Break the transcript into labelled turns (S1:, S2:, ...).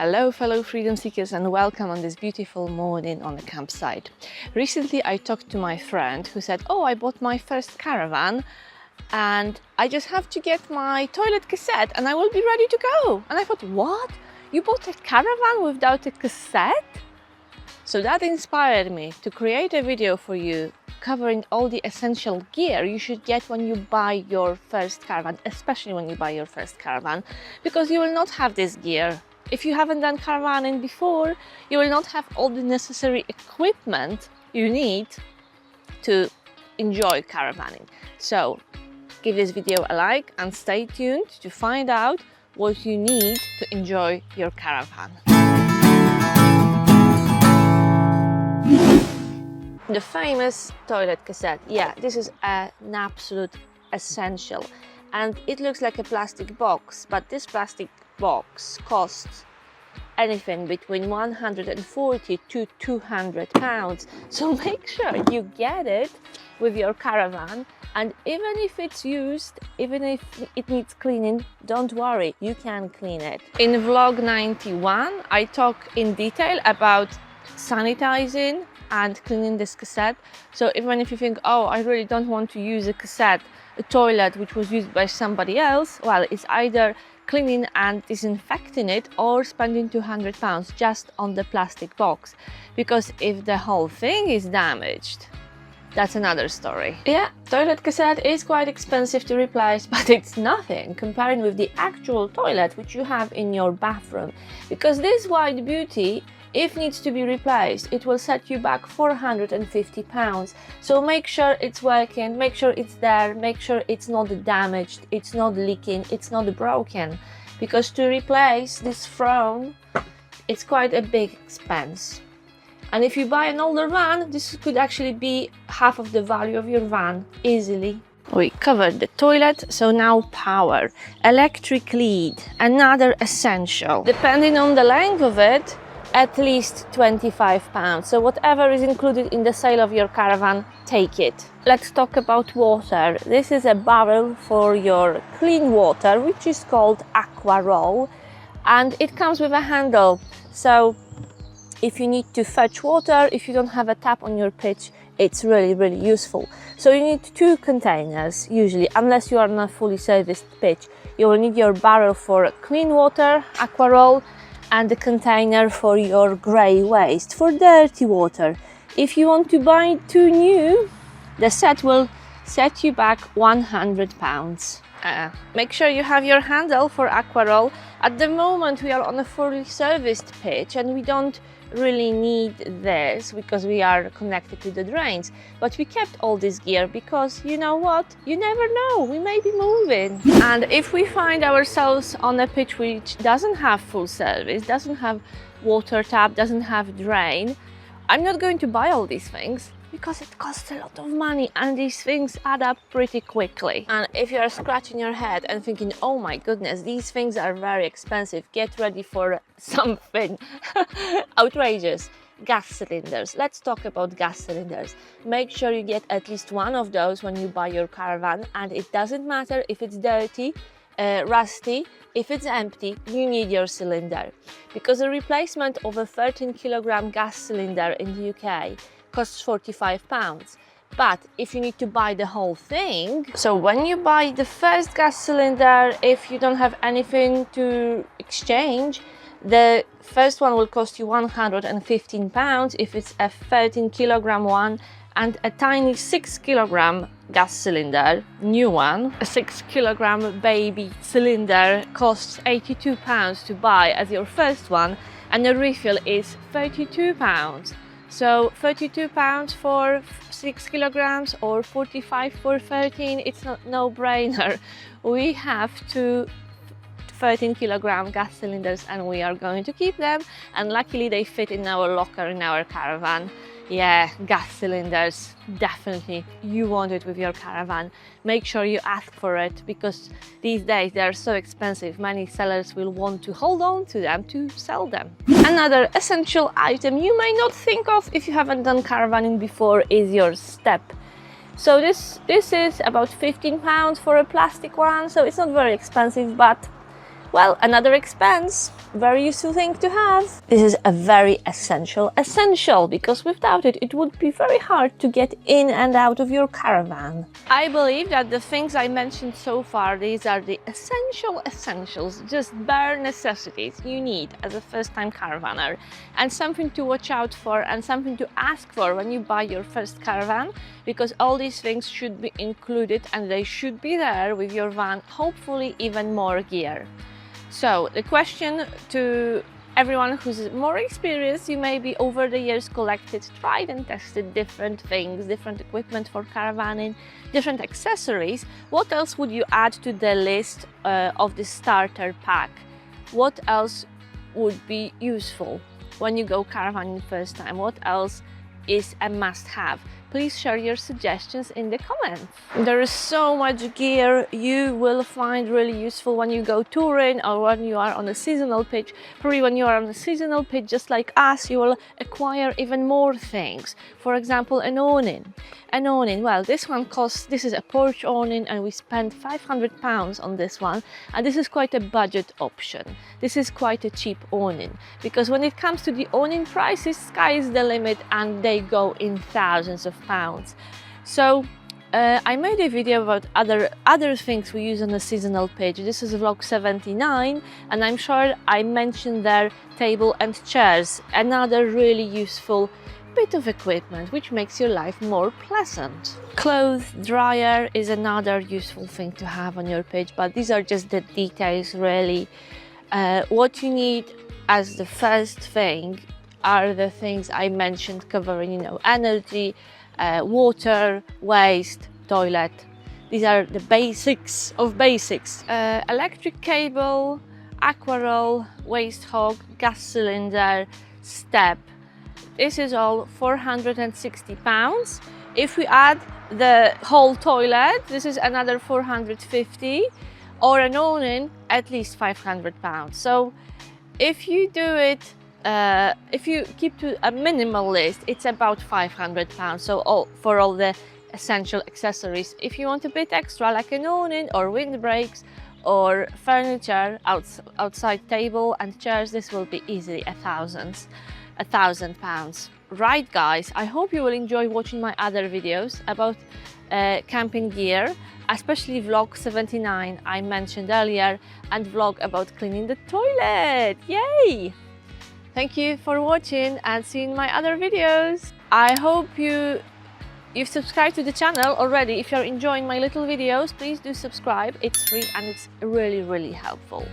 S1: Hello fellow freedom seekers and welcome on this beautiful morning on the campsite. Recently I talked to my friend who said, oh, I bought my first caravan and I just have to get my toilet cassette and I will be ready to go. And I thought, what? You bought a caravan without a cassette? So that inspired me to create a video for you covering all the essential gear you should get when you buy your first caravan, especially when you buy your first caravan, because you will not have this gear. If you haven't done caravanning before, you will not have all the necessary equipment you need to enjoy caravanning. So give this video a like and stay tuned to find out what you need to enjoy your caravan. The famous toilet cassette. Yeah, this is an absolute essential. And it looks like a plastic box, but this plastic box costs anything between 140 to 200 pounds. So make sure you get it with your caravan. And even if it's used, even if it needs cleaning, don't worry, you can clean it. In vlog 91, I talk in detail about sanitizing and cleaning this cassette. So even if you think, oh, I really don't want to use a toilet which was used by somebody else, well, it's either cleaning and disinfecting it or spending 200 pounds just on the plastic box. Because if the whole thing is damaged, that's another story. Yeah, toilet cassette is quite expensive to replace, but it's nothing comparing with the actual toilet which you have in your bathroom. Because this white beauty, if needs to be replaced, it will set you back 450 pounds. So make sure it's working, make sure it's there, make sure it's not damaged, it's not leaking, it's not broken. Because to replace this throne, it's quite a big expense. And if you buy an older van, this could actually be half of the value of your van, easily. We covered the toilet, so now power. Electric lead, another essential. Depending on the length of it, at least 25 pounds. So whatever is included in the sale of your caravan, take it. Let's talk about water. This is a barrel for your clean water, which is called aqua roll, and it comes with a handle. So if you need to fetch water, if you don't have a tap on your pitch, it's really useful. So you need two containers usually, unless you are on a fully serviced pitch. You will need your barrel for clean water, aqua roll, and the container for your grey waste, for dirty water. If you want to buy two new, the set will set you back 100 pounds. Make sure you have your handle for aqua roll. At the moment we are on a fully serviced pitch and we don't really need this because we are connected to the drains, but we kept all this gear because you know what, you never know, we may be moving. And if we find ourselves on a pitch which doesn't have full service, doesn't have water tap, doesn't have drain, I'm not going to buy all these things because it costs a lot of money and these things add up pretty quickly. And if you are scratching your head and thinking, oh my goodness, these things are very expensive, get ready for something outrageous. Gas cylinders. Let's talk about gas cylinders. Make sure you get at least one of those when you buy your caravan, and it doesn't matter if it's dirty, rusty, if it's empty, you need your cylinder. Because a replacement of a 13 kilogram gas cylinder in the UK costs 45 pounds. But if you need to buy the whole thing, so when you buy the first gas cylinder, if you don't have anything to exchange, the first one will cost you 115 pounds if it's a 13 kilogram one, and a tiny 6 kilogram gas cylinder, new one, a 6 kilogram baby cylinder costs 82 pounds to buy as your first one, and the refill is 32 pounds. So 32 pounds for 6 kilograms or 45 for 13, it's not no-brainer. We have two 13 kilogram gas cylinders and we are going to keep them, and luckily they fit in our locker in our caravan. Yeah, gas cylinders, definitely you want it with your caravan. Make sure you ask for it because these days they are so expensive. Many sellers will want to hold on to them to sell them. Another essential item you may not think of if you haven't done caravanning before is your step. So this is about 15 pounds for a plastic one, so it's not very expensive, but Well, another expense, very useful thing to have. This is a very essential, because without it, it would be very hard to get in and out of your caravan. I believe that the things I mentioned so far, these are the essentials, just bare necessities you need as a first-time caravanner, and something to watch out for and something to ask for when you buy your first caravan, because all these things should be included and they should be there with your van, hopefully even more gear. So the question to everyone who's more experienced, you maybe over the years collected, tried and tested different things, different equipment for caravanning, different accessories. What else would you add to the list of the starter pack? What else would be useful when you go caravanning first time? What else is a must-have? Please share your suggestions in the comments. There is so much gear you will find really useful when you go touring or when you are on a seasonal pitch. Probably when you are on a seasonal pitch, just like us, you will acquire even more things. For example, an awning. An awning, well, this is a porch awning, and we spent £500 on this one, and this is quite a budget option. This is quite a cheap awning, because when it comes to the awning prices, sky is the limit and they go in thousands of pounds. So I made a video about other things we use on a seasonal pitch. This is vlog 79, and I'm sure I mentioned there table and chairs, another really useful bit of equipment which makes your life more pleasant. Clothes dryer is another useful thing to have on your pitch, but these are just the details really. What you need as the first thing are the things I mentioned, covering, you know, energy, water, waste, toilet. These are the basics of basics. Electric cable, aqua roll, waste hog, gas cylinder, step. This is all £460. If we add the whole toilet, this is another 450, or an awning, at least £500. So if you do it, if you keep to a minimal list, it's about £500. So for all the essential accessories. If you want a bit extra, like an awning or windbreaks or furniture, outside table and chairs, this will be easily £1,000. Right guys, I hope you will enjoy watching my other videos about camping gear, especially vlog 79 I mentioned earlier, and vlog about cleaning the toilet. Yay! Thank you for watching and seeing my other videos. I hope you've subscribed to the channel already. If you're enjoying my little videos, please do subscribe. It's free and it's really, really helpful.